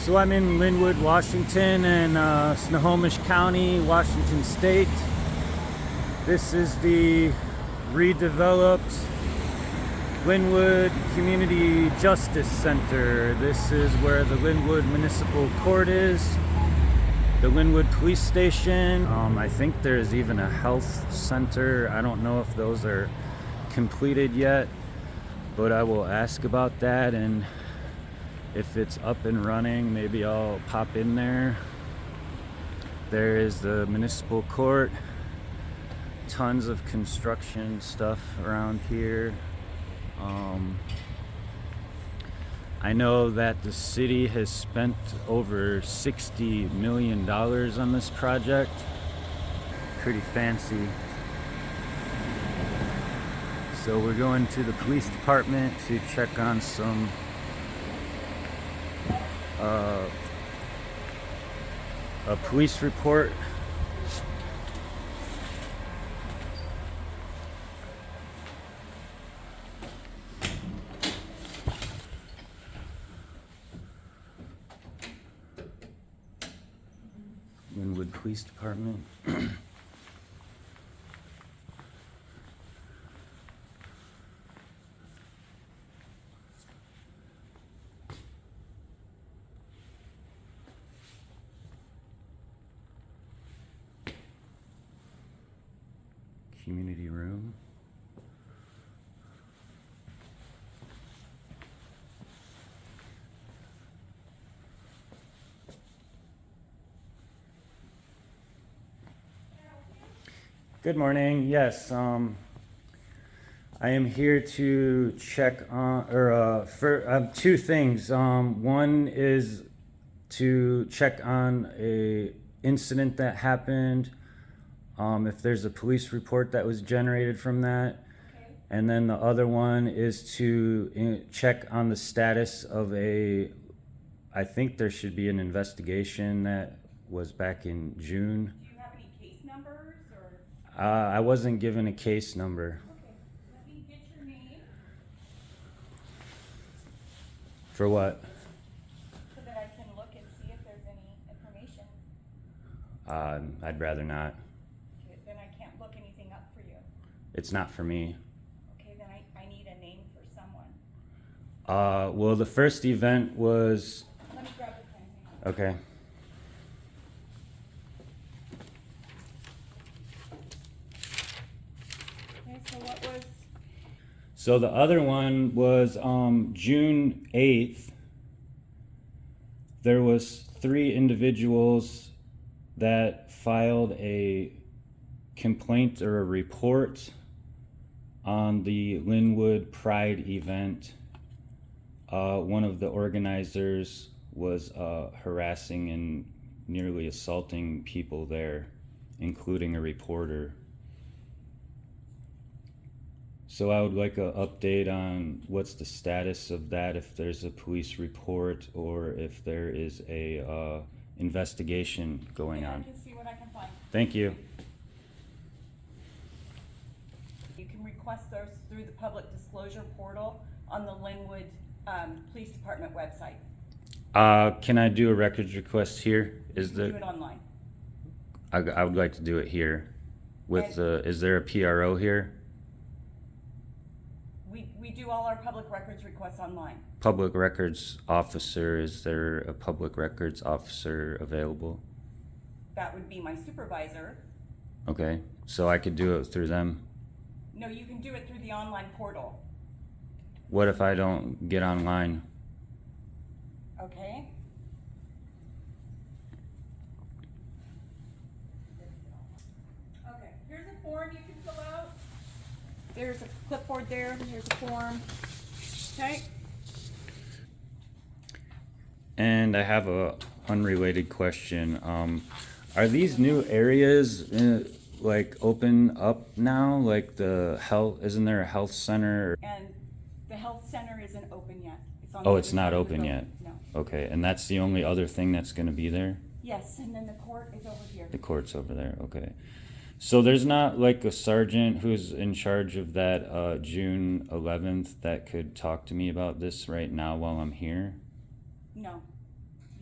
So I'm in Lynnwood, Washington, and Snohomish County, Washington State. This is the redeveloped Lynnwood Community Justice Center. This is where the Lynnwood Municipal Court is, the Lynnwood Police Station. I think there's even a health center. I don't know if those are completed yet, but I will ask about that, and if it's up and running, maybe I'll pop in there. There is the municipal court. Tons of construction stuff around here. I know that the city has spent over $60 million on this project. Pretty fancy. So we're going to the police department to check on some a police report. Lynnwood Police Department. Community room. Good morning. Yes, I am here to check on, for two things. One is to check on a incident that happened. If there's a police report that was generated from that. Okay. And then the other one is to check on the status of I think there should be an investigation that was back in June. Do you have any case numbers or? I wasn't given a case number. Okay, let me get your name. For what? So that I can look and see if there's any information. I'd rather not. Then I can't look anything up for you. It's not for me. Okay, then I need a name for someone. Well, the first event was... Let me grab the pen. Hang on. Okay. Okay, so what was... So the other one was June 8th. There was 3 individuals that filed a complaint or a report on the Lynnwood Pride event. One of the organizers was harassing and nearly assaulting people there, including a reporter. So I would like an update on what's the status of that, if there's a police report or if there is a investigation going on. I can see what I can find. Thank you. You can request those through the public disclosure portal on the Lynnwood Police Department website. Can I do a records request here? Do it online. I would like to do it here. With is there a PRO here? We do all our public records requests online. Public records officer, is there a public records officer available? That would be my supervisor. Okay, so I could do it through them? No, you can do it through the online portal. What if I don't get online? Okay. Okay, here's a form you can fill out. There's a clipboard there, here's a form. Okay. And I have a unrelated question. Are these new areas like open up now? Like the health, isn't there a health center? And the health center isn't open yet. It's on Oh, the it's other not side of the open building. yet? No. Okay, and that's the only other thing that's gonna be there? Yes, and then the court is over here. The court's over there, okay. So there's not like a sergeant who's in charge of that June 11th that could talk to me about this right now while I'm here? No.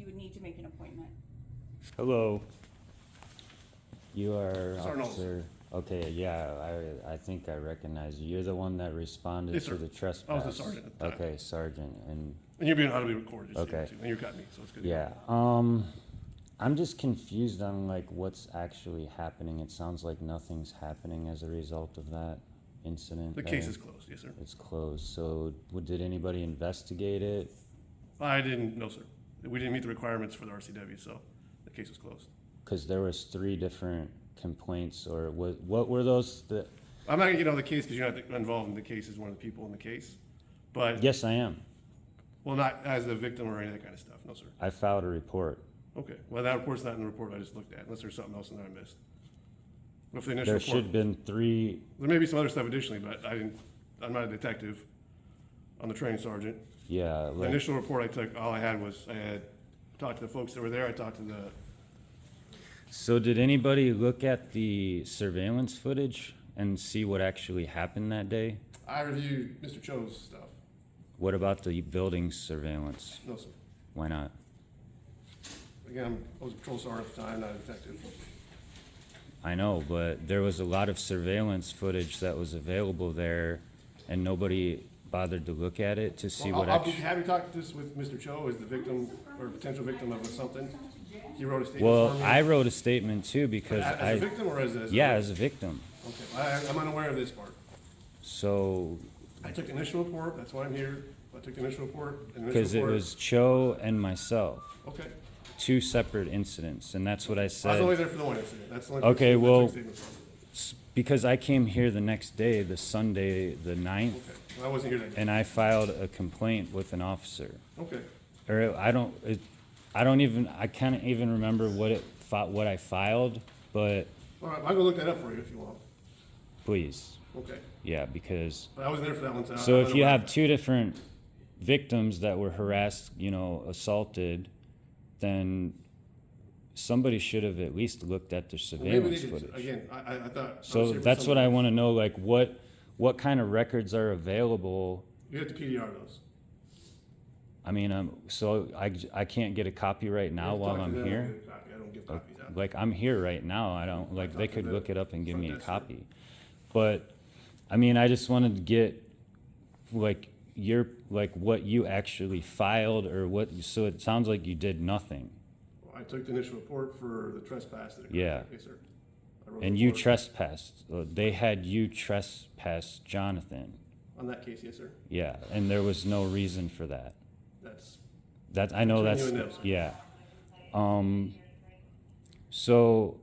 you would need to make an appointment. Hello. You are Sergeant officer. Okay, yeah, I think I recognize you. You're the one that responded Yes, to sir. the trespass. I was the sergeant at the time. Okay, sergeant, and And you're being audibly recorded, just so you know, Okay. too. And you got me, so it's good. yeah. I'm just confused on like what's actually happening. It sounds like nothing's happening as a result of that incident. The case is closed, yes, sir. It's closed. So, did anybody investigate it? I didn't, no, sir. We didn't meet the requirements for the RCW, so the case was closed. Because there was 3 different complaints, or what were those? I'm not gonna get on the case because you're not involved in the case as one of the people in the case. But, Yes, I am. well, not as a victim or any of that kind of stuff, no, sir. I filed a report. Okay, well, that report's not in the report I just looked at, unless there's something else in there I missed. With the initial There report, should have been 3. there may be some other stuff additionally, but I'm not a detective. I'm the training sergeant. Yeah, The like, initial report I took, all I had was, I had talked to the folks that were there, I talked to the, so did anybody look at the surveillance footage and see what actually happened that day? I reviewed Mr. Cho's stuff. What about the building surveillance? No, sir. Why not? Again, I was a patrol sergeant at the time, not a detective. I know, but there was a lot of surveillance footage that was available there, and nobody bothered to look at it to see Well, what I'll be actually. happy to talk this with Mr. Cho as the victim or potential victim of something. He wrote a statement Well, for me. I wrote a statement too because As a victim or as a? yeah, as a victim. Okay, I'm unaware of this part. So, I took the initial report, that's why I'm here. I took the initial report. and the initial because it report- was Cho and myself, Okay. 2 separate incidents, and that's what I I was said. only there for the one incident. That's the only. Okay, person I took well- statement from. Because I came here the next day, the Sunday, the 9th, Okay, well, I wasn't here that day. and I filed a complaint with an officer. Okay, Or I can't even remember what I filed, but all right, I'll go look that up for you if you want. please, Okay, yeah, because, but I wasn't there for that one time. so I'm if you unaware of have that. 2 different victims that were harassed, assaulted, then somebody should have at least looked at the Well, maybe they surveillance did. footage. Again, I thought. I was So here for that's what something I else. wanna know, like, what kind of records are available? You have to PDR those. I mean, so I can't get a copy right You now have to while talk to I'm them, here? I'll get a copy. I don't give copies out. Like, I'm here right now, I don't, like, they talked to could the look it up and give me a front desk, copy. But, I mean, I just wanted to get, like, what you actually filed, or what, so it sounds like you did nothing. I took the initial report for the trespass that occurred. Yeah. Yes, sir. I wrote a And you report trespassed, they had you trespass Johnathan, on that case, yes, sir. yeah, and there was no reason for that. That's, I know Between that's, you and them, sir. yeah. So,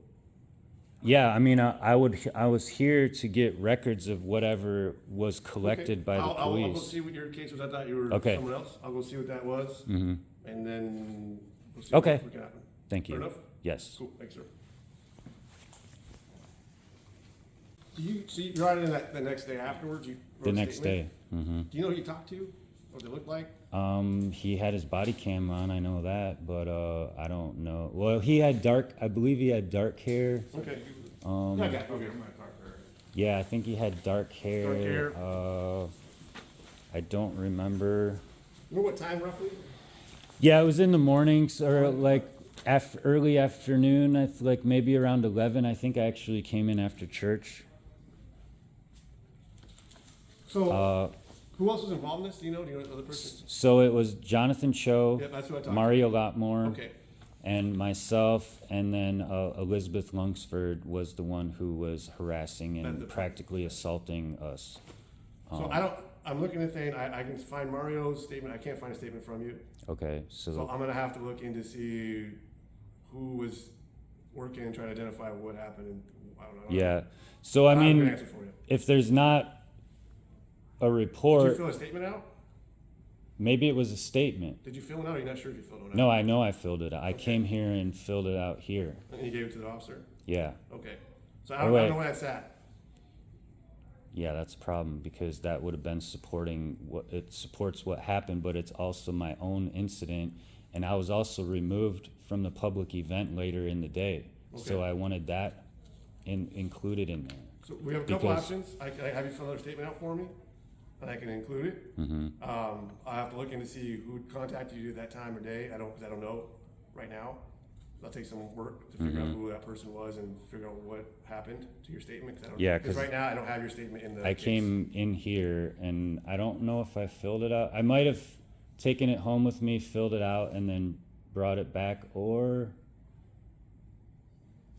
yeah, I mean, I was here to get records of whatever was collected okay. by the I'll go police. see what your case was. I thought you were Okay. someone else. I'll go see what that was, Mm-hmm, and then we'll see Okay. what can happen. thank Fair you. enough? Yes. Cool, thanks, sir. You're out in that the next day afterwards? You wrote The a next day. statement? Mm-hmm. Do you know who you talked to? What they looked like? He had his body cam on, I know that, but, I don't know. Well, I believe he had dark hair. Okay. Um, Yeah, I got it. Okay. yeah, I think he had dark hair. Dark hair. I don't remember. You know what time roughly? Yeah, it was in the mornings, or like early afternoon, like maybe around 11. I think I actually came in after church. So, Uh, who else was involved in this? Do you know the other person? so it was Johnathan Choe, Yeah, that's who I talked to. Mario Lotmore, Okay. and myself, and then Elizabeth Lungsford was the one who was harassing That's and the- practically assaulting us. So I'm looking at the thing, I can find Mario's statement, I can't find a statement from you. Okay, So so, I'm gonna have to look in to see who was working and try to identify what happened, and I don't know. yeah. So, I don't have a good mean, answer for you. if there's not a Did you report, fill a statement out? maybe it was a statement. Did you fill it out, or are you not sure if you filled it out? No, I know I filled it out. I came here and filled it out here. And you gave it to the officer? Yeah. Okay. So Oh, I don't wait. know where that's at. Yeah, that's a problem because that would have been supporting it supports what happened, but it's also my own incident. And I was also removed from the public event later in the day. So Okay. I wanted that included in there. So we have a couple Because- options. I have you fill another statement out for me, and I can include it. Mm-hmm. I have to look in to see who contacted you at that time or day. I don't know. right now. That'll take some work to figure out who that person was and figure out what happened to your statement. Yeah, because right now I don't have your statement in the I case. came in here and I don't know if I filled it out. I might have taken it home with me, filled it out, and then brought it back, or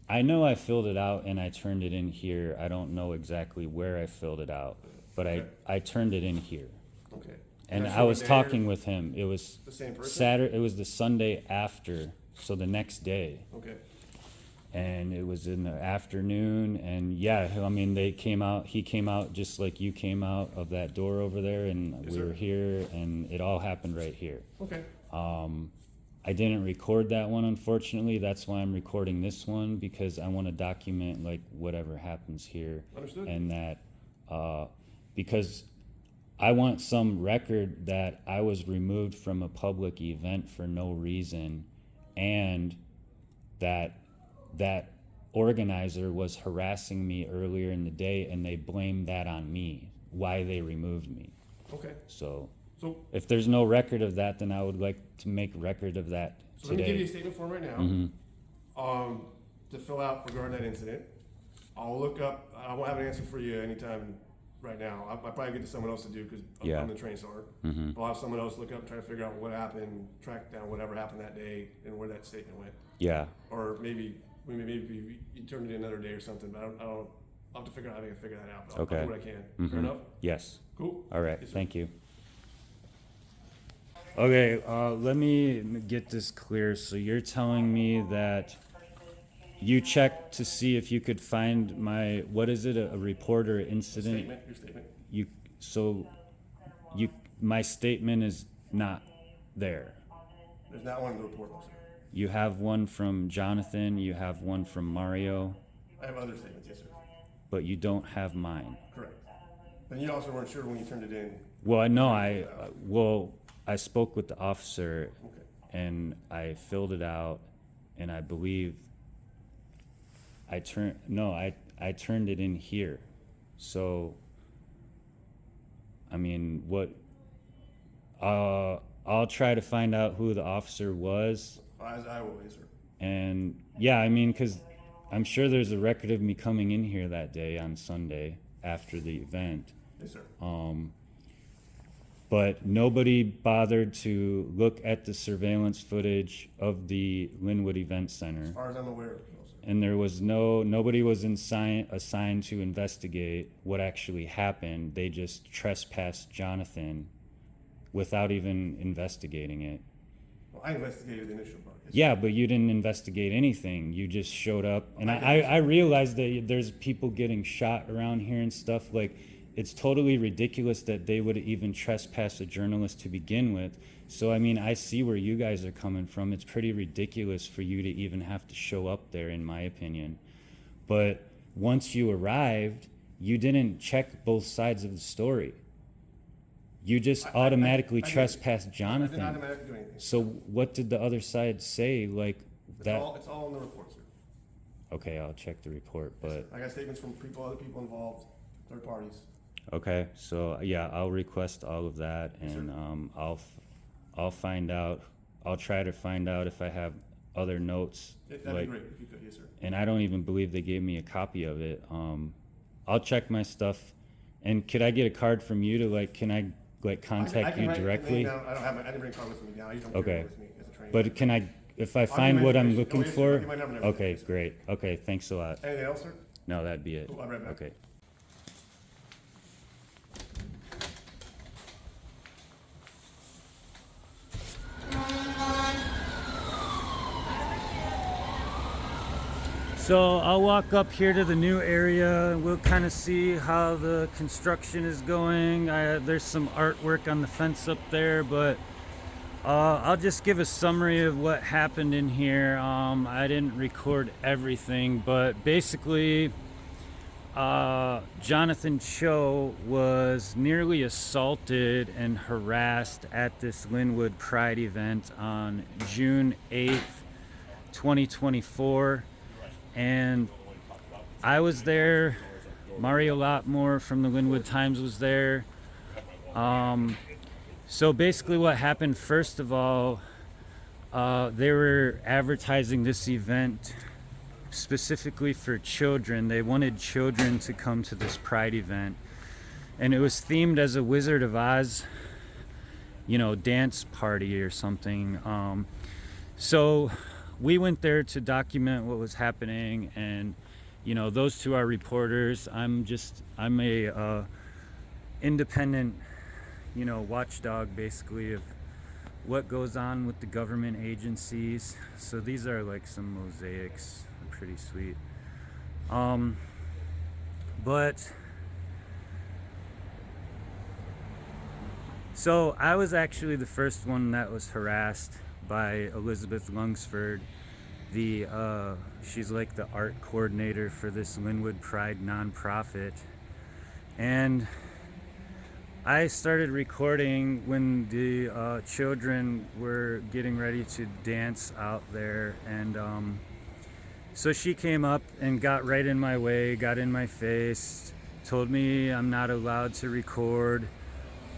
I know I filled it out and I turned it in here. I don't know exactly where I filled it out, but Okay. I turned it in here. Okay. And that's I was what day talking with him. It was the same person? Saturday. It was the Sunday after, so the next day. Okay. And it was in the afternoon, and yeah, I mean, he came out just like you came out of that door over there, and Yes, we sir. were here, and it all happened right here. Okay. I didn't record that one, unfortunately. That's why I'm recording this one, because I want to document like whatever happens here. Understood. And that, because I want some record that I was removed from a public event for no reason, and that organizer was harassing me earlier in the day, and they blamed that on me, why they removed me. Okay. So So if there's no record of that, then I would like to make record of that let me give you a today. statement form right now. Mm-hmm. To fill out regarding that incident. I'll look up, I won't have an answer for you anytime right now. I'll probably get to someone else to do because Yeah. I'm the trained sergeant. Mm-hmm. But I'll have someone else look up, try to figure out what happened, track down whatever happened that day and where that statement went. Yeah. Or maybe you turned it in another day or something, but I'll have to figure out how I can figure that out. But Okay. I'll do what I can. Mhm. Fair enough? Yes. Cool? All right. Yes, sir. Thank you. Okay. Let me get this clear. So you're telling me that you checked to see if you could find what is it? A report or incident? Your statement. My statement is not there. There's not one in the report, officer. You have one from Johnathan, you have one from Mario, I have other statements, yes, sir. but you don't have mine. Correct. And you also weren't sure when you turned it in. Well, I know I spoke with the officer Okay. and I filled it out, and I believe I turned it in here. So, I mean, I'll try to find out who the officer was. As I will, yes, sir. And yeah, I mean, because I'm sure there's a record of me coming in here that day on Sunday after the event. Yes, sir. But nobody bothered to look at the surveillance footage of the Lynnwood Event Center. As far as I'm aware, no, sir. And there was nobody was assigned to investigate what actually happened. They just trespassed Johnathan without even investigating it. Well, I investigated the initial part. Yes, Yeah, but you didn't investigate anything. You just showed up. And I realized that there's people getting shot around here and stuff. Like, it's totally ridiculous that they would even trespass a journalist to begin with. So, I mean, I see where you guys are coming from. It's pretty ridiculous for you to even have to show up there, in my opinion. But once you arrived, you didn't check both sides of the story. You just automatically I did. trespassed I did Johnathan. not automatically do anything. So what did the other side say? Like that? It's all in the report, sir. Okay, I'll check the report. But I got statements from other people involved, third parties. okay, so yeah, I'll request all of that, Yes, sir. and I'll find out. I'll try to find out if I have other notes. That'd be great if you could, yes, sir. And I don't even believe they gave me a copy of it. I'll check my stuff. And could I get a card from you to can I contact you directly? I didn't bring a card with me now. I usually don't Okay. carry it with me as a trainer. But can I, if I give find my what I'm information. looking Oh, yes, sir. I'll for? give my number and everything. Okay, great. Okay, thanks a lot. Anything else, sir? No, that'd be it. Cool, I'll be right back. Okay. So I'll walk up here to the new area and we'll kind of see how the construction is going. There's some artwork on the fence up there, but I'll just give a summary of what happened in here. I didn't record everything, but basically Johnathan Choe was nearly assaulted and harassed at this Lynnwood Pride event on June 8th, 2024. And I was there. Mario Lotmore from the Lynnwood Times was there. So basically what happened, first of all, they were advertising this event specifically for children. They wanted children to come to this Pride event, and it was themed as a Wizard of Oz, dance party or something. So we went there to document what was happening, and those two are reporters. I'm a independent watchdog, basically, of what goes on with the government agencies. So these are like some mosaics. They're pretty sweet. But so I was actually the first one that was harassed by Elizabeth Lungsford. She's like the art coordinator for this Lynnwood Pride nonprofit. And I started recording when the children were getting ready to dance out there, and so she came up and got right in my way, got in my face, told me I'm not allowed to record,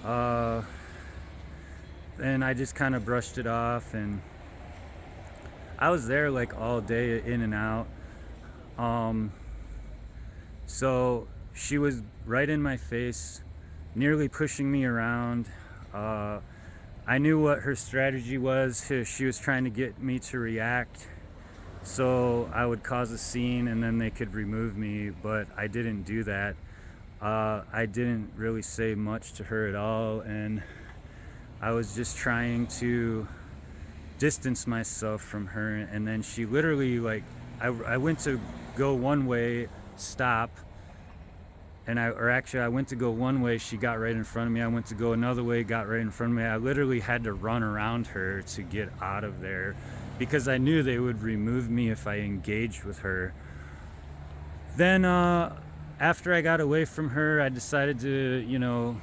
and I just kind of brushed it off, and I was there like all day, in and out. So she was right in my face, nearly pushing me around. I knew what her strategy was. She was trying to get me to react, so I would cause a scene and then they could remove me, but I didn't do that. I didn't really say much to her at all, and I was just trying to distance myself from her. And then she literally, I went to go one way, stop, and I went to go one way, she got right in front of me. I went to go another way, got right in front of me. I literally had to run around her to get out of there because I knew they would remove me if I engaged with her. Then after I got away from her, I decided to,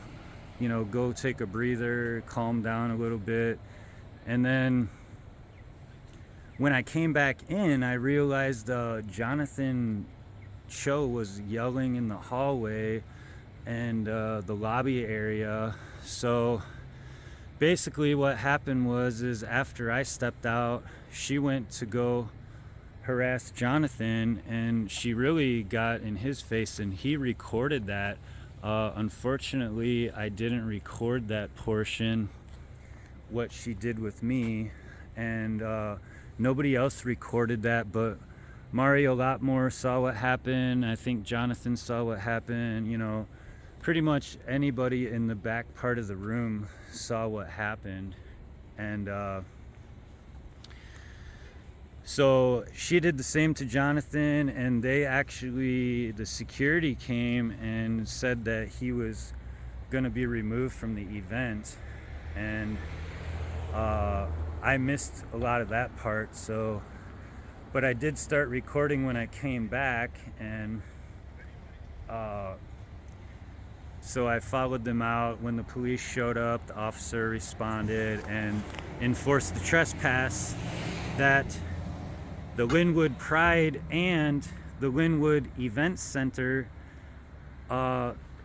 go take a breather, calm down a little bit. And then when I came back in, I realized Johnathan Choe was yelling in the hallway and the lobby area. So basically what happened is after I stepped out, she went to go harass Johnathan, and she really got in his face, and he recorded that. Unfortunately, I didn't record that portion, what she did with me, and nobody else recorded that, but Mario Lotmore saw what happened. I think Johnathan saw what happened. Pretty much anybody in the back part of the room saw what happened. And so she did the same to Johnathan, and the security came and said that he was going to be removed from the event. And I missed a lot of that part, but I did start recording when I came back, and so I followed them out. When the police showed up, the officer responded and enforced the trespass that the Lynnwood Pride and the Lynnwood Event Center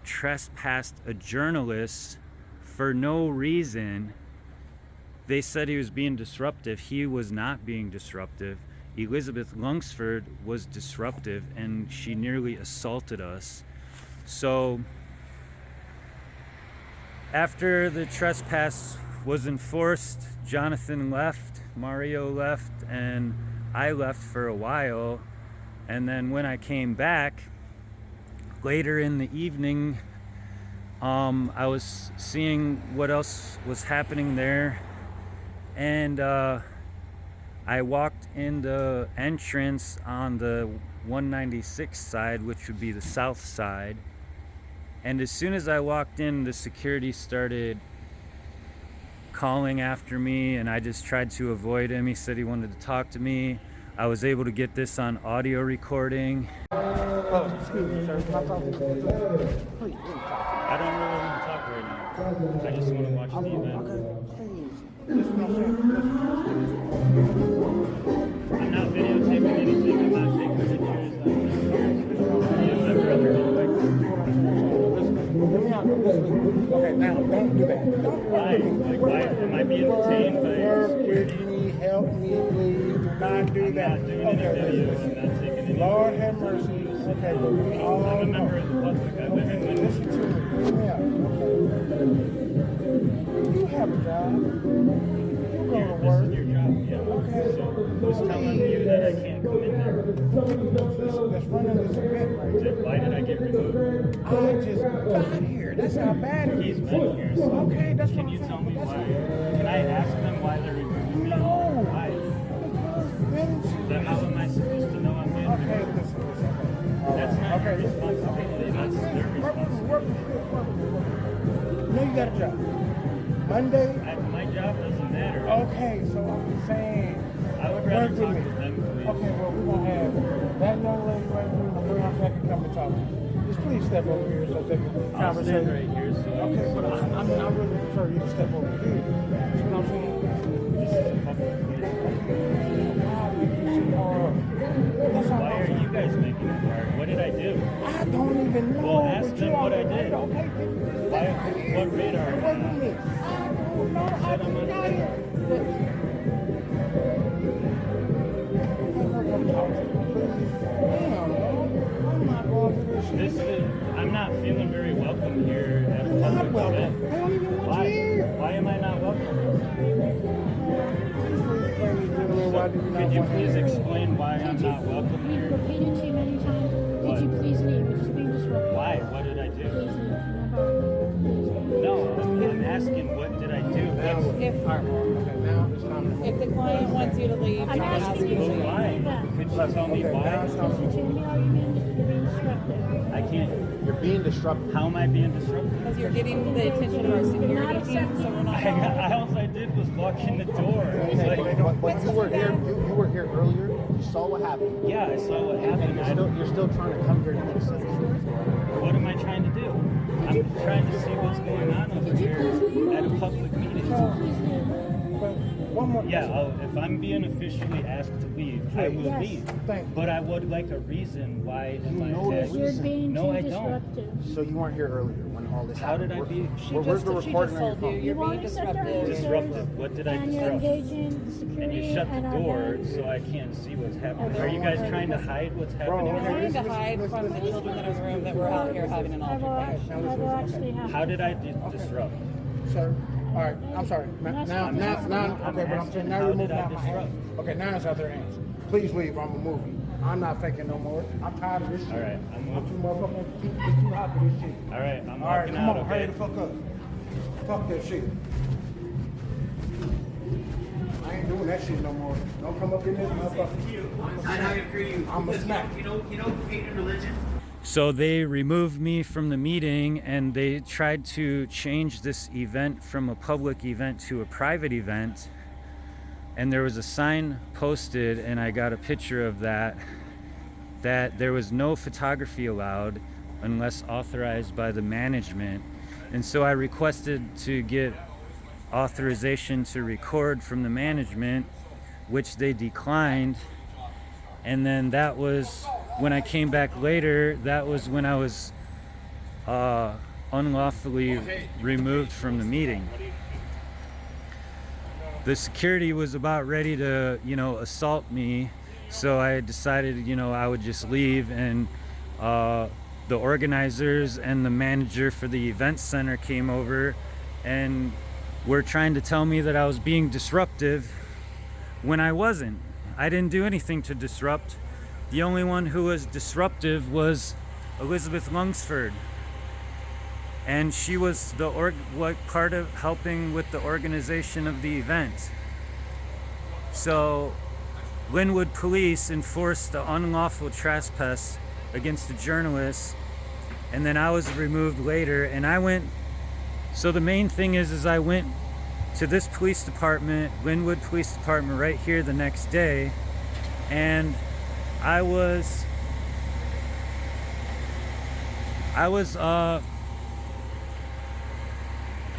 trespassed a journalist for no reason. They said he was being disruptive. He was not being disruptive. Elizabeth Lungsford was disruptive, and she nearly assaulted us. So after the trespass was enforced, Johnathan left, Mario left, and I left for a while. And then when I came back later in the evening, I was seeing what else was happening there, and I walked in the entrance on the 196 side, which would be the south side. And as soon as I walked in, the security started calling after me, and I just tried to avoid him. He said he wanted to talk to me. I was able to get this on audio recording. Oh, excuse me, sir. Can I talk to you? Please. I don't really want to talk right now. I just want to watch the event. I'm not videotaping anything. I'm not taking pictures. Okay, now don't do that. Why? Why am I being detained by security? help me, please. Do not do I'm that. not doing any video. I'm not taking any Lord photos. have mercy. Okay, but we all I'm a know. member of the public. I've been Okay, in listen to me. Hear me out. Okay. You have a job. You go to work. This is your job, yeah. Okay. So who's telling you that I can't come in there? That's running this event right here. Why did I get removed? I just got here. That's how bad it He's is. been here. So Okay, that's can what you I'm tell saying, me but why? that's Can I ask them why they're removing me? No. Why? Then- Then how am I supposed to know I'm being Okay, removed? listen. That's not Okay, your listen. responsibility. That's their responsibility. You know you got a job. Monday. My job doesn't matter. Okay, so I'm saying. I would rather work talk with to me. them, please. Okay, well we're gonna have that young lady right here. We're gonna have to come and talk to you. Just please step over here so they can I'll stand conversate. right here. So Okay, but I mean, I really prefer you to step over here. You know what I'm saying? this is a public place. Why make this shit hard? That's all Why I'm are saying. you guys making it hard? What did I do? I don't even know. Well, ask but them you what I already did. know. Okay, Why? What radar? Work with me. I don't know. I Said I'm just got gonna- here. I'm not feeling very welcome here at a You're not public welcome. event. I don't even want Why? you here. Why am I not welcome? Could you please explain why I'm not welcome We've here? repeated to you many times. What? Could you please leave? We're just being disruptive. Why? What did I Please do? leave. Never. No, I'm asking what did I do? If the client wants you to leave, I'm asking you Well, to why? leave that. Could you tell me why? Listen to me, are you being disruptive? I can't. You're being disruptive. How am I being disruptive? because you're getting the attention of our security team, so we're not. All I did was walk in the door. It's like, But you were here. You were here earlier. You saw what happened. yeah, I saw what And happened. you're still trying to come here to make sense. What am I trying to do? I'm trying to see what's going on over here at a public meeting. Please leave. One more. Yeah, if I'm being officially asked to leave, I will Yes. leave. Thank you. But I would like a reason why am I know the asked? You're being No, too I don't. disruptive. So you weren't here earlier when all this How happened. did I be Where's the recording on your told phone? you You you're won't being accept our disruptive. answers. disruptive? What did I And you're disrupt? engaging the And security you shut and the our door guards. so I can't see what's happening. Okay. Are you guys trying to hide what's happening? We're okay. trying to hide from the children that are in the room that we're out here having an I will actually have How to. did I disrupt? Sir. All right, I'm sorry. Now, okay, but I'm saying now you're moving out my hands. Okay, now it's out their hands. Please leave. I'm moving. I'm not faking no more. I'm tired of this shit. All right, I'm I'm too moving. motherfucking. It's too hot for this shit. All right, I'm All right, walking come out. on, hurry Okay. the fuck up. Fuck that shit. I ain't doing that shit no more. Don't come up in this motherfucker. I agree. I'm a Because, snack. You know, hate and religion. So they removed me from the meeting and they tried to change this event from a public event to a private event. And there was a sign posted, and I got a picture of that there was no photography allowed unless authorized by the management. And so I requested to get authorization to record from the management, which they declined. And then that was when I came back later, that was when I was unlawfully removed from the meeting. The security was about ready to, assault me. So I decided, I would just leave, and the organizers and the manager for the event center came over and were trying to tell me that I was being disruptive when I wasn't. I didn't do anything to disrupt. The only one who was disruptive was Elizabeth Lungsford. And she was part of helping with the organization of the event. So Lynnwood police enforced the unlawful trespass against the journalist, and then I was removed later. And so the main thing is I went to this police department, Lynnwood Police Department, right here the next day, and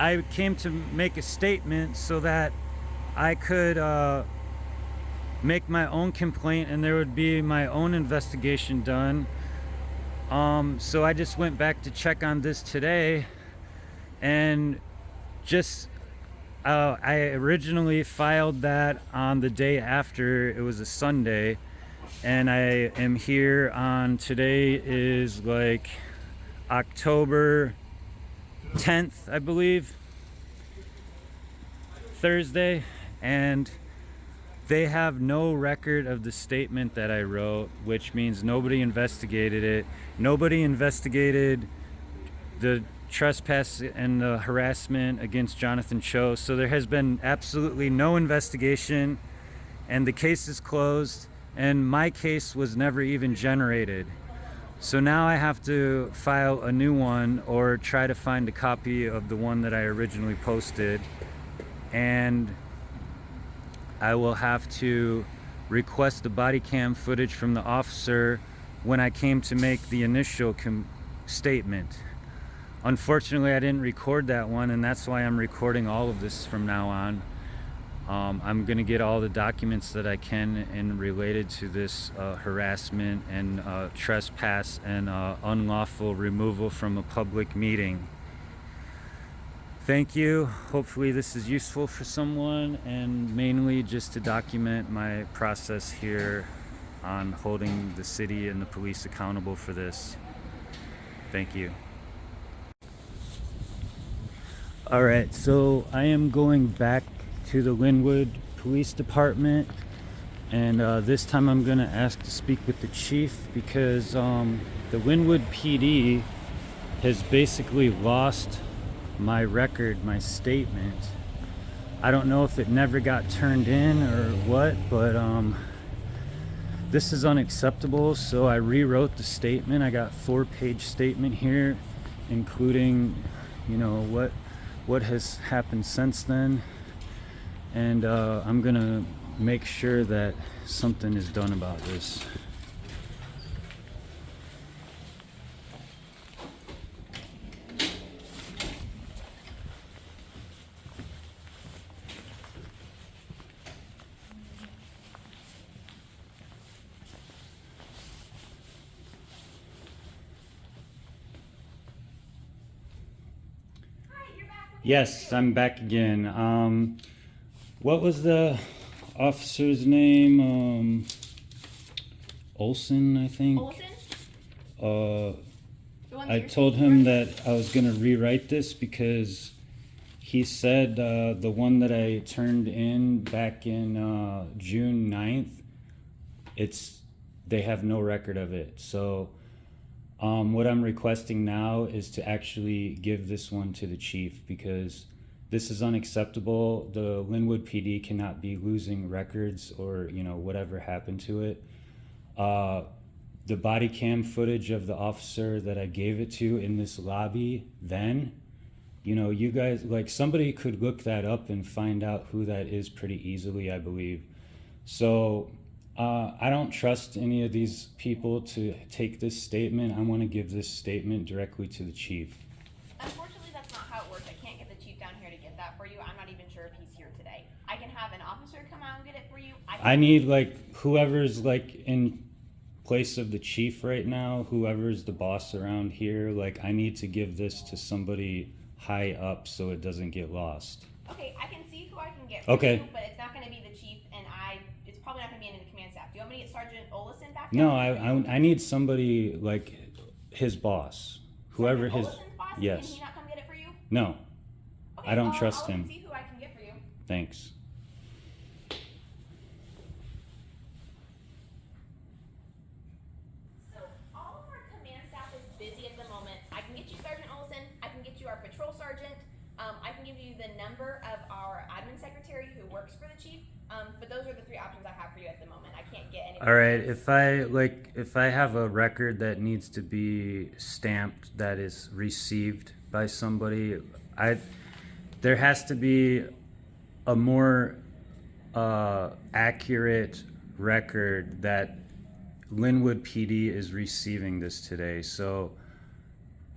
I came to make a statement so that I could make my own complaint and there would be my own investigation done. So I just went back to check on this today, and just I originally filed that on the day after. It was a Sunday, and I am here on, today is like October 10th, I believe, Thursday, and they have no record of the statement that I wrote, which means nobody investigated it. Nobody investigated the trespass and the harassment against Johnathan Choe. So there has been absolutely no investigation, and the case is closed, and my case was never even generated. So now I have to file a new one or try to find a copy of the one that I originally posted, and I will have to request the body cam footage from the officer when I came to make the initial statement. Unfortunately, I didn't record that one, and that's why I'm recording all of this from now on. I'm gonna get all the documents that I can in related to this harassment and trespass and unlawful removal from a public meeting. Thank you. Hopefully this is useful for someone, and mainly just to document my process here on holding the city and the police accountable for this. Thank you. All right, so I am going back to the Lynnwood Police Department, and this time I'm going to ask to speak with the chief because the Lynnwood PD has basically lost my record, my statement. I don't know if it never got turned in or what, but this is unacceptable. So I rewrote the statement. I got 4-page statement here, including, you know, what has happened since then, and I'm gonna make sure that something is done about this. Yes, I'm back again. What was the officer's name? Olson, I think. Olson? I told him that I was gonna rewrite this because he said the one that I turned in back in June 9th, they have no record of it. So what I'm requesting now is to actually give this one to the chief because this is unacceptable. The Lynnwood PD cannot be losing records or, you know, whatever happened to it. The body cam footage of the officer that I gave it to in this lobby then, you know, you guys, like, somebody could look that up and find out who that is pretty easily, I believe. So I don't trust any of these people to take this statement. I want to give this statement directly to the chief. Unfortunately, that's not how it works. I can't get the chief down here to get that for you. I'm not even sure if he's here today. I can have an officer come out and get it for you. I need, like, whoever's, like, in place of the chief right now, whoever's the boss around here, like, I need to give this to somebody high up so it doesn't get lost. Okay, I can see who I can get for you, but it's not going to be the chief, and it's probably not going to be in the command staff. Do you want me to get Sergeant Olson back? No, I need somebody like his boss, whoever his. Olison's boss? Yes. Can he not come get it for you? No, Okay, I don't I'll trust look and him. see who I can get for you. Thanks. So all of our command staff is busy at the moment. I can get you Sergeant Olson. I can get you our patrol sergeant. I can give you the number of our admin secretary who works for the chief. But those are the 3 options I have for you at the moment. I can't get anything. All right, if I have a record that needs to be stamped that is received by somebody, there has to be a more accurate record that Lynnwood PD is receiving this today. So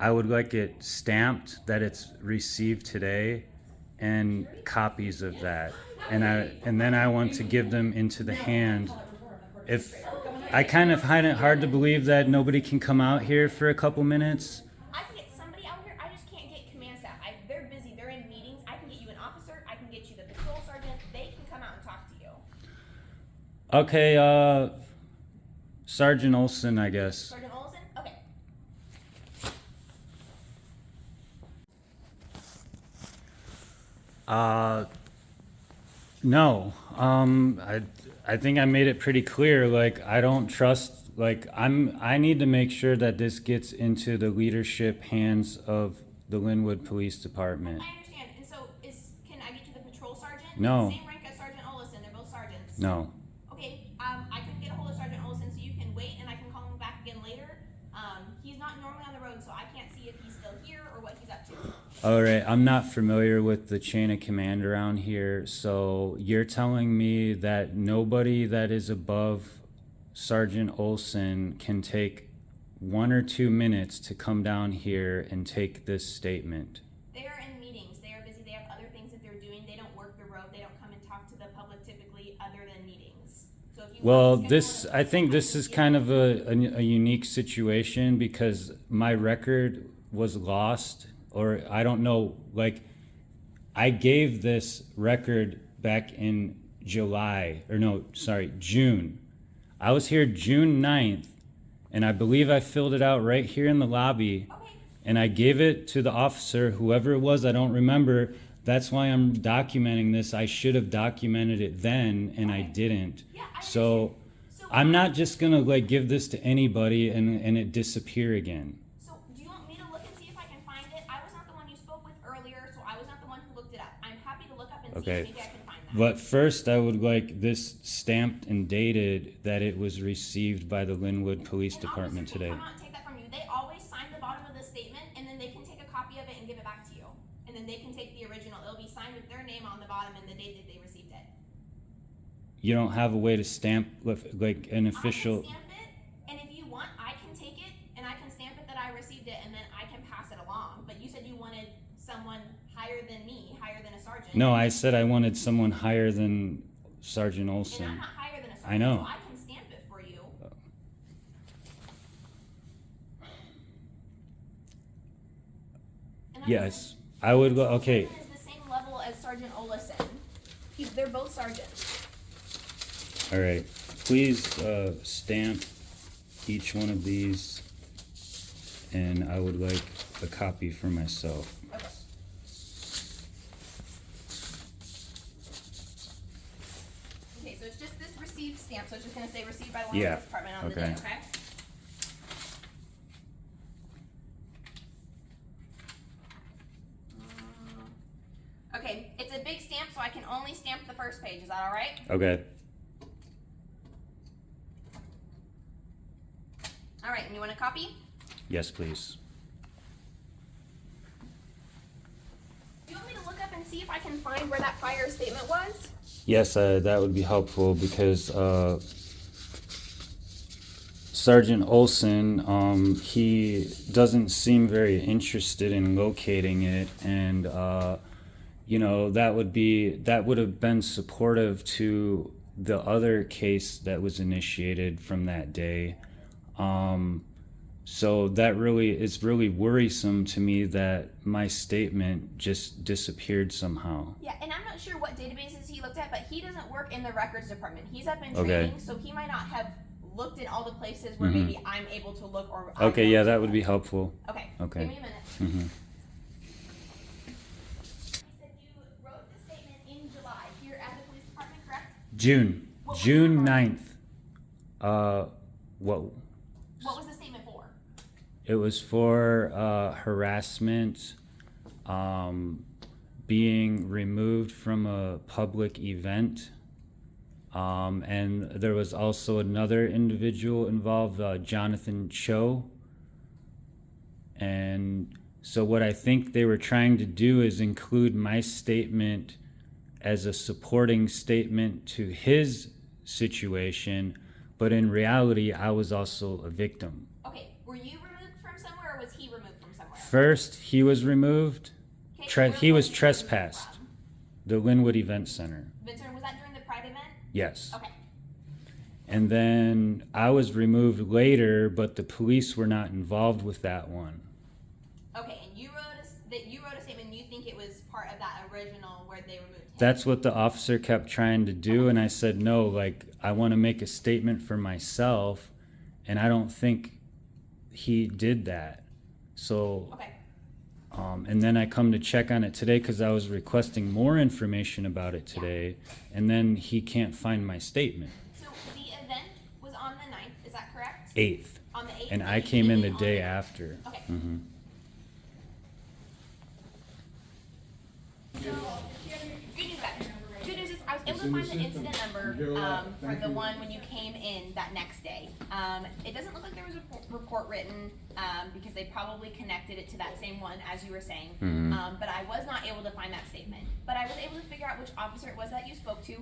I would like it stamped that it's received today and copies of that. And then I want to give them into the hand. If I kind of find it hard to believe that nobody can come out here for a couple minutes. I can get somebody out here. I just can't get command staff. They're busy. They're in meetings. I can get you an officer. I can get Okay, Sergeant Olson, I guess. Sergeant Olson? Okay. No. I think I made it pretty clear. Like, I don't trust. Like, I need to make sure that this gets into the leadership hands of the Lynnwood Police Department. I understand. And so can I get you the patrol sergeant? No. Same rank as Sergeant Olson. They're both sergeants. No. Okay. I can get a hold of Sergeant Olson, so you can wait, and I can call him back again later. He's not normally on the road, so I can't see if he's still here or what he's up to. All right. I'm not familiar with the chain of command around here, so you're telling me that nobody that is above Sergeant Olson can take 1 or 2 minutes to come down here and take this statement. They are in meetings. They are busy. They have other things that they're doing. They don't work the road. They don't come and talk to the public typically other than meetings. So if you Well, want to this, schedule I think this is kind of a unique situation because my record was lost, or I don't know, like, I gave this record back in June. I was here June 9th, and I believe I filled it out right here in the lobby, Okay. and I gave it to the officer, whoever it was, I don't remember. That's why I'm documenting this. I should have documented it then, and I didn't. Yeah, I So understand. So I'm not just gonna like give this to anybody and it disappear again. So do you want me to look and see if I can find it? I was not the one you spoke with earlier, so I was not the one who looked it up. I'm happy to look up and see Okay. if maybe I can find that. But first, I would like this stamped and dated that it was received by the Lynnwood Police An Department officer today. can come out and take that from you. They always sign the bottom of the statement, and then they can take a copy of it and give it back to you. And then they can take the original. It'll be signed with their name on the bottom and the date that they received it. You don't have a way to stamp like an official. I can stamp it, and if you want, I can take it and I can stamp it that I received it, and then I can pass it along. But you said you wanted someone higher than me, higher than a sergeant. No, I said I wanted someone higher than Sergeant And I'm Olson. not higher than a sergeant. I know. So I can stamp it for you. And Yes, I would go. Okay, Sergeant is the same level as Sergeant Olison. They're both sergeants. all right. Please stamp each one of these, and I would like a copy for myself. Okay. Okay, so it's just this received stamp, so it's just gonna say received by the Yeah, Lynnwood Department on the okay. day, okay? Okay, it's a big stamp, so I can only stamp the first page. Is that all right? Okay. All right, and you want a copy? Yes, please. Do you want me to look up and see if I can find where that prior statement was? Yes, that would be helpful because Sergeant Olson, he doesn't seem very interested in locating it, and you know, that would have been supportive to the other case that was initiated from that day. So that is really worrisome to me that my statement just disappeared somehow. Yeah, and I'm not sure what databases he looked at, but he doesn't work in the records department. He's up in Okay. training, so he might not have looked in all the places where maybe I'm able to look or I Okay, know yeah, to that look. would be helpful. Okay. Okay. Give me a minute. Mhm. You said you wrote the statement in July here at the police department, correct? June What was June the 9th. What? What was the statement for? It was for harassment, being removed from a public event, and there was also another individual involved, Johnathan Choe. And so what I think they were trying to do is include my statement as a supporting statement to his situation, but in reality, I was also a victim. Okay, were you removed from somewhere or was he removed from somewhere? First, he was removed. Okay, where He was removed trespassed. from? The Lynnwood Event Center. Vincent, was that during the Pride event? Yes. Okay. And then I was removed later, but the police were not involved with that one. Okay, and you wrote a statement. And you think it was part of that original where they removed him? That's what the officer kept trying to do, and I said no. Like, I want to make a statement for myself, and I don't think he did that. So, Okay. and then I come to check on it today because I was requesting more information about it today, and then he can't find my statement. So the event was on the 9th, is that correct? 8th. On the 8th? And I you came in the on day after. Okay. Mhm. So, good news, bad news. Good news is I was able to find the incident number for the one when you came in that next day. It doesn't look like there was a report written because they probably connected it to that same one, as you were saying. But I was not able to find that statement. But I was able to figure out which officer it was that you spoke to.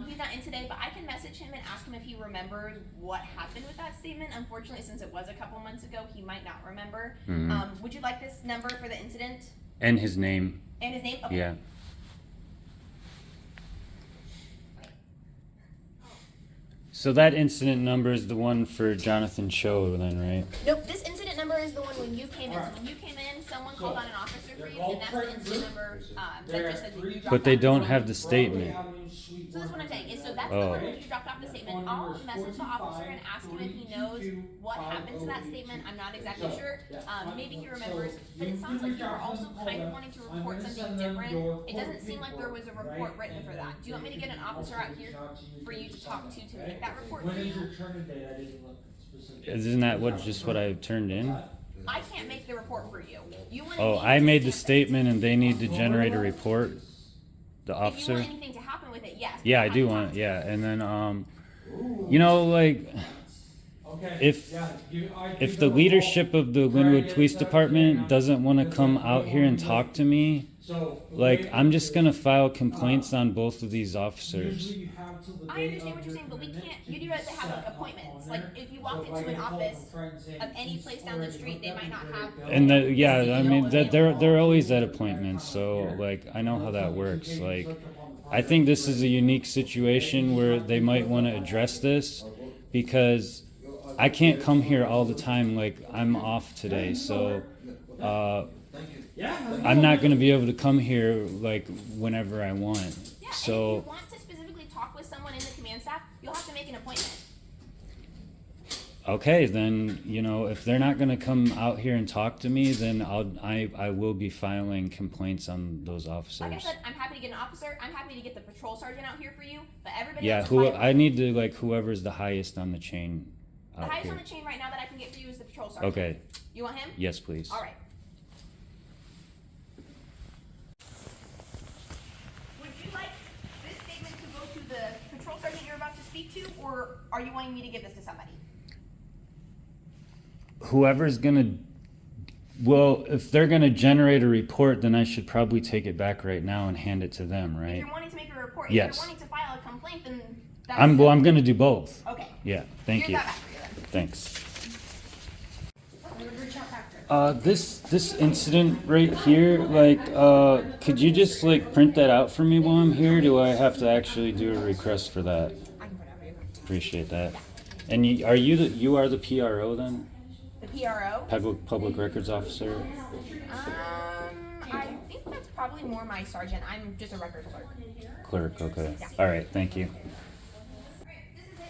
He's not in today, but I can message him and ask him if he remembers what happened with that statement. Unfortunately, since it was a couple months ago, he might not remember. Would you like this number for the incident? And his name. And his name? Okay. Yeah. So that incident number is the one for Johnathan Choe then, right? Nope, this incident number is the one when you came in. So when you came in, someone called on an officer for you, and that's the incident number that just says that you dropped But they off don't the have the statement. So that's what I'm saying. Is so that's the Oh. one where you dropped off the statement. I'll message the officer and ask him if he knows what happened to that statement. I'm not exactly sure. Maybe he remembers, but it sounds like you were also kind of wanting to report something different. It doesn't seem like there was a report written for that. Do you want me to get an officer out here for you to talk to make that report for you? Isn't that what I turned in? I can't make the report for you. You want Oh, me I to made the stamp it. statement and they need to generate a report. The If you officer. want anything to happen with it, yes. Yeah, I have do to want talk it. to Yeah, and then you know, like if the leadership of the Lynnwood Police Department doesn't want to come out here and talk to me, like I'm just gonna file complaints on both of these officers. I understand what you're saying, but we can't. You do have to have like appointments. Like if you walked into an office of any place down the street, they might not have. And I mean that they're always at appointments, so like I know how that works. Like I think this is a unique situation where they might want to address this because I can't come here all the time. Like I'm off today, so I'm not gonna be able to come here like whenever I want. Yeah, So and if you want to specifically talk with someone in the command staff, you'll have to make an appointment. okay, then you know if they're not gonna come out here and talk to me, then I will be filing complaints on those Like I officers. said, I'm happy to get an officer. I'm happy to get the patrol sergeant out here for you. But everybody Yeah, else. I need to like whoever's the highest on the chain The out highest here. on the chain right now that I can get for you is the patrol sergeant. Okay, You want him? yes, please. All right. Would you like this statement to go to the patrol sergeant you're about to speak to, or are you wanting me to give this to somebody? Whoever's gonna, well, if they're gonna generate a report, then I should probably take it back right now and hand it to them, If right? you're wanting to make a report, Yes. if you're wanting to file a complaint, then that's. I'm gonna do both. Okay. Yeah, thank Here's you. that back for you then. Thanks. Reach out back to This incident right here, like, could you just like print that out for me while I'm here? Do I have to actually do a request for that? I can put it over. Appreciate that. And you are the PRO then? The PRO? Public Records Officer? I think that's probably more my sergeant. I'm just a record clerk. Clerk, okay. All right, thank you. This is it.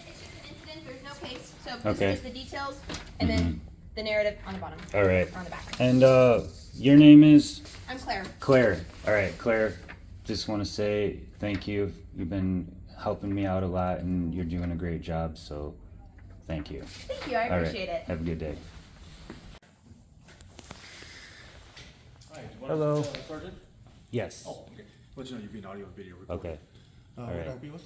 It's just an incident. There's no case. So this Okay. is just the details, and then the narrative on the bottom. All right. Or on the back. And your name is? I'm Claire. Claire. All right, Claire. Just want to say thank you. You've been helping me out a lot, and you're doing a great job. So, thank you. Thank you. I All right. appreciate it. Have a good day. Hi, do you want Hello. to Sergeant? Yes. Oh, okay. Let you know you're being audio and video recorded. Okay. What right. can I help you with?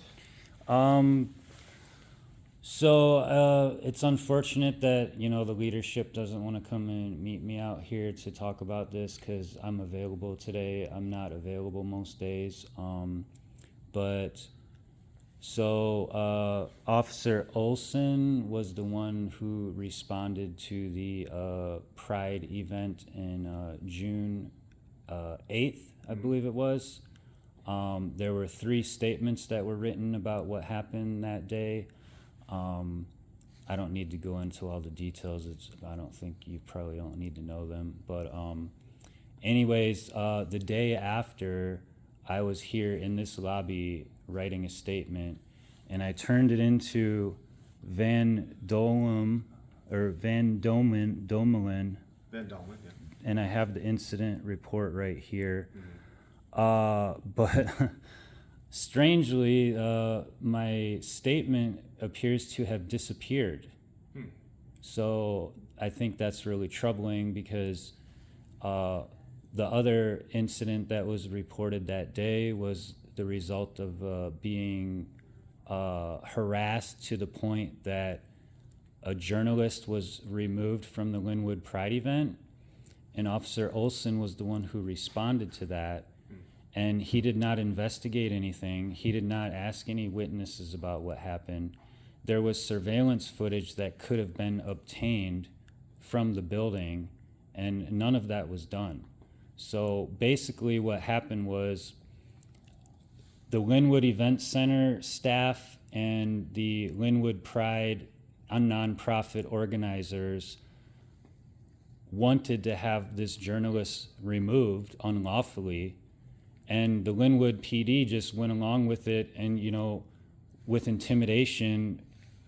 So it's unfortunate that the leadership doesn't want to come and meet me out here to talk about this because I'm available today. I'm not available most days. Officer Olson was the one who responded to the Pride event in June 8th, I believe it was. There were 3 statements that were written about what happened that day. I don't need to go into all the details. I don't think you probably don't need to know them. But anyways, the day after, I was here in this lobby writing a statement, and I turned it into Van Domelin, Van Dolman, yeah. and I have the incident report right here. But strangely, my statement appears to have disappeared. So I think that's really troubling because the other incident that was reported that day was the result of being harassed to the point that a journalist was removed from the Lynnwood Pride event, and Officer Olson was the one who responded to that. And he did not investigate anything. He did not ask any witnesses about what happened. There was surveillance footage that could have been obtained from the building, and none of that was done. So basically what happened was the Lynnwood Event Center staff and the Lynnwood Pride nonprofit organizers wanted to have this journalist removed unlawfully, and the Lynnwood PD just went along with it and, you know, with intimidation,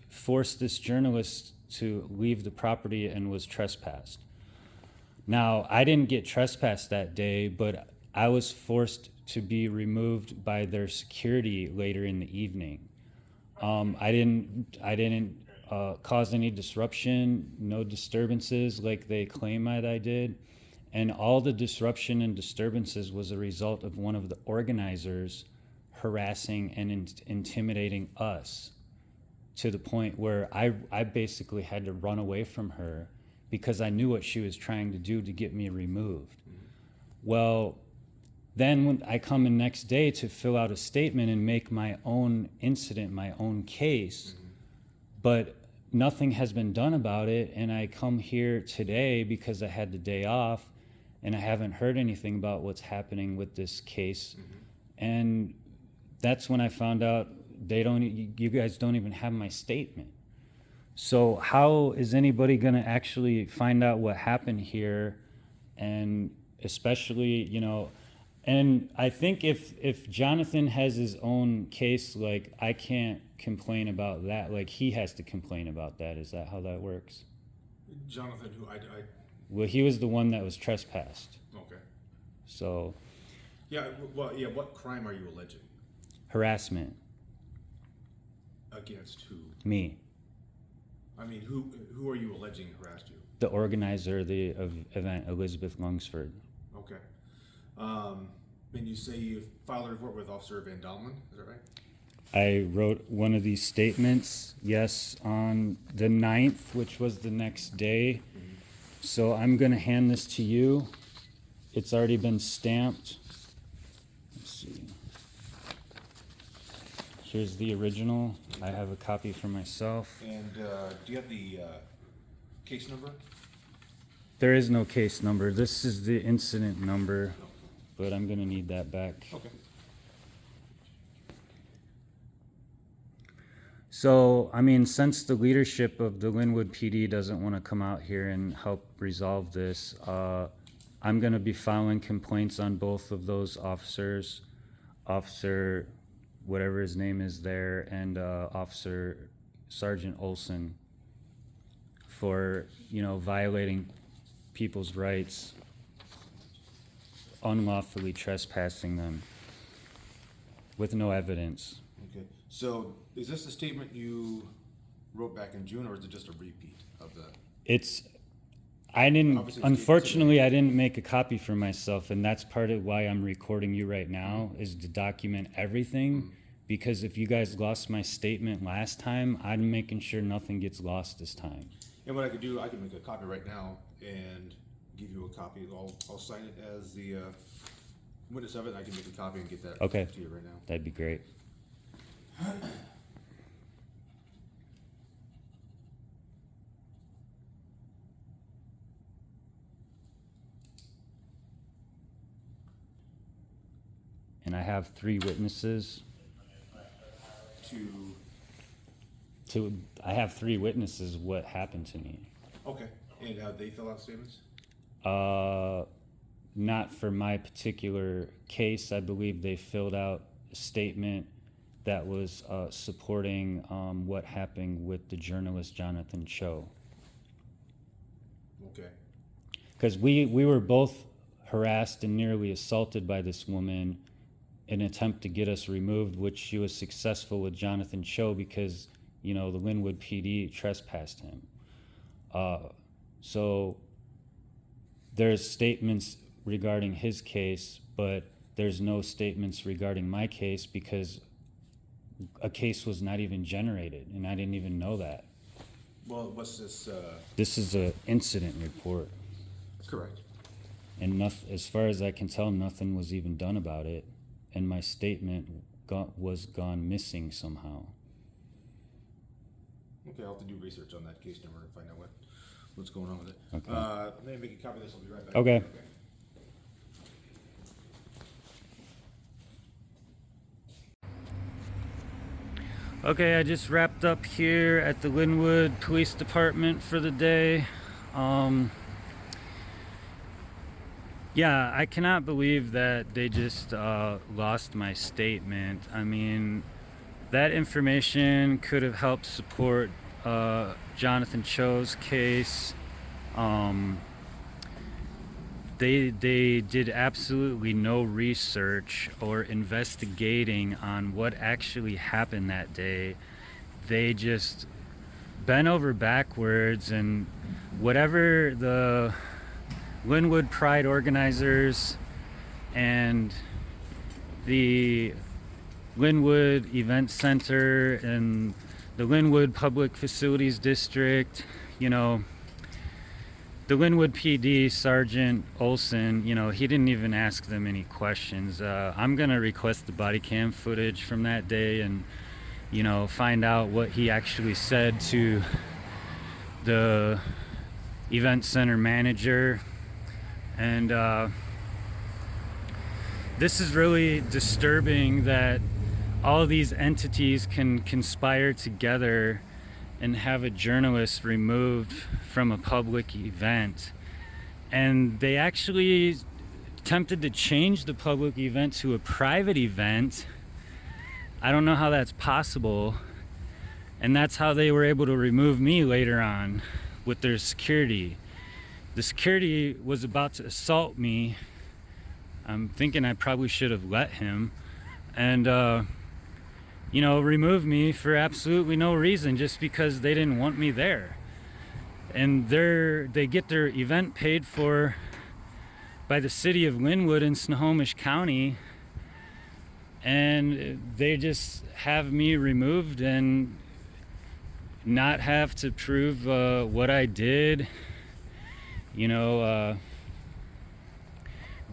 forced this journalist to leave the property and was trespassed. Now, I didn't get trespassed that day, but I was forced to be removed by their security later in the evening. I didn't cause any disruption, no disturbances like they claim that I did. And all the disruption and disturbances was a result of one of the organizers harassing and intimidating us to the point where I basically had to run away from her because I knew what she was trying to do to get me removed. Well, then when I come in next day to fill out a statement and make my own incident, my own case, but nothing has been done about it. And I come here today because I had the day off and I haven't heard anything about what's happening with this case. And that's when I found out you guys don't even have my statement. So how is anybody gonna actually find out what happened here? And especially, you know, and I think if Johnathan has his own case, like, I can't complain about that. Like, he has to complain about that. Is that how that works? Johnathan, who I Well, he was the one that was trespassed. okay. So, Yeah, well, yeah, what crime are you alleging? harassment, Against who? me, I mean, who are you alleging harassed you? the organizer of the event, Elizabeth Lungsford. Okay. And you say you filed a report with Officer Van Dolman, is that right? I wrote one of these statements, yes, on the 9th, which was the next day. So I'm gonna hand this to you. It's already been stamped. Let's see. Here's the original. I have a copy for myself. And do you have the case number? There is no case number. This is the incident number, but I'm gonna need that back. Okay. So, I mean, since the leadership of the Lynnwood PD doesn't want to come out here and help resolve this, I'm going to be filing complaints on both of those officers, Officer whatever his name is there, and Officer Sergeant Olson, for, you know, violating people's rights, unlawfully trespassing them with no evidence. Okay. So is this a statement you wrote back in June, or is it just a repeat of the? Unfortunately, I didn't make a copy for myself, and that's part of why I'm recording you right now, is to document everything, because if you guys lost my statement last time, I'm making sure nothing gets lost this time. And what I could do, I could make a copy right now and give you a copy. I'll sign it as the witness of it. I can make a copy and get that Okay. to you right now. That'd be great. And I have 3 witnesses. I have 3 witnesses what happened to me. Okay. And have they fill out statements? Not for my particular case. I believe they filled out a statement that was supporting what happened with the journalist Johnathan Choe. Okay. Because we were both harassed and nearly assaulted by this woman in an attempt to get us removed, which she was successful with Johnathan Choe because, you know, the Lynnwood PD trespassed him. So there's statements regarding his case, but there's no statements regarding my case because a case was not even generated, and I didn't even know that. Well, what's this? This is an incident report, Correct. and as far as I can tell, nothing was even done about it, and my statement was gone missing somehow. Okay, I'll have to do research on that case number and find out what's going on with it. Okay. Let me make a copy of this. I'll be right back. Okay. Okay, I just wrapped up here at the Lynnwood Police Department for the day. Yeah, I cannot believe that they just lost my statement. I mean, that information could have helped support Johnathan Choe's case. They did absolutely no research or investigating on what actually happened that day. They just bent over backwards, and whatever the Lynnwood Pride organizers and the Lynnwood Event Center and the Lynnwood Public Facilities District, you know, the Lynnwood PD, Sergeant Olson, you know, he didn't even ask them any questions. I'm gonna request the body cam footage from that day and, you know, find out what he actually said to the event center manager. And this is really disturbing that all these entities can conspire together and have a journalist removed from a public event. And they actually attempted to change the public event to a private event. I don't know how that's possible. And that's how they were able to remove me later on with their security. The security was about to assault me. I'm thinking I probably should have let him. And you know, remove me for absolutely no reason, just because they didn't want me there. And they get their event paid for by the city of Lynnwood in Snohomish County, and they just have me removed and not have to prove what I did. You know,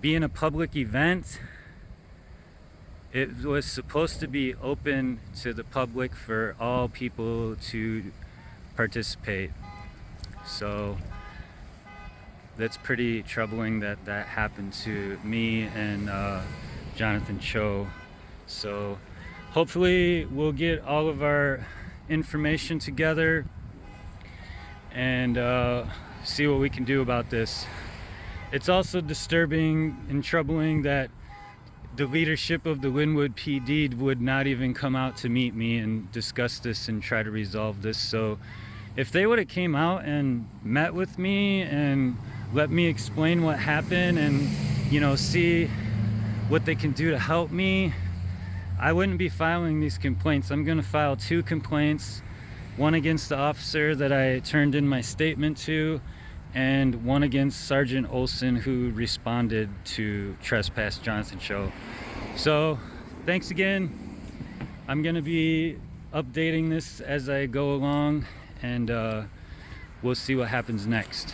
being a public event, it was supposed to be open to the public for all people to participate. So that's pretty troubling that that happened to me and Johnathan Choe. So hopefully we'll get all of our information together and see what we can do about this. It's also disturbing and troubling that the leadership of the Lynnwood PD would not even come out to meet me and discuss this and try to resolve this. So if they would have came out and met with me and let me explain what happened and, you know, see what they can do to help me, I wouldn't be filing these complaints. I'm going to file 2 complaints, one against the officer that I turned in my statement to, and one against Sergeant Olson, who responded to trespass Johnathan Choe. So thanks again. I'm going to be updating this as I go along, and we'll see what happens next.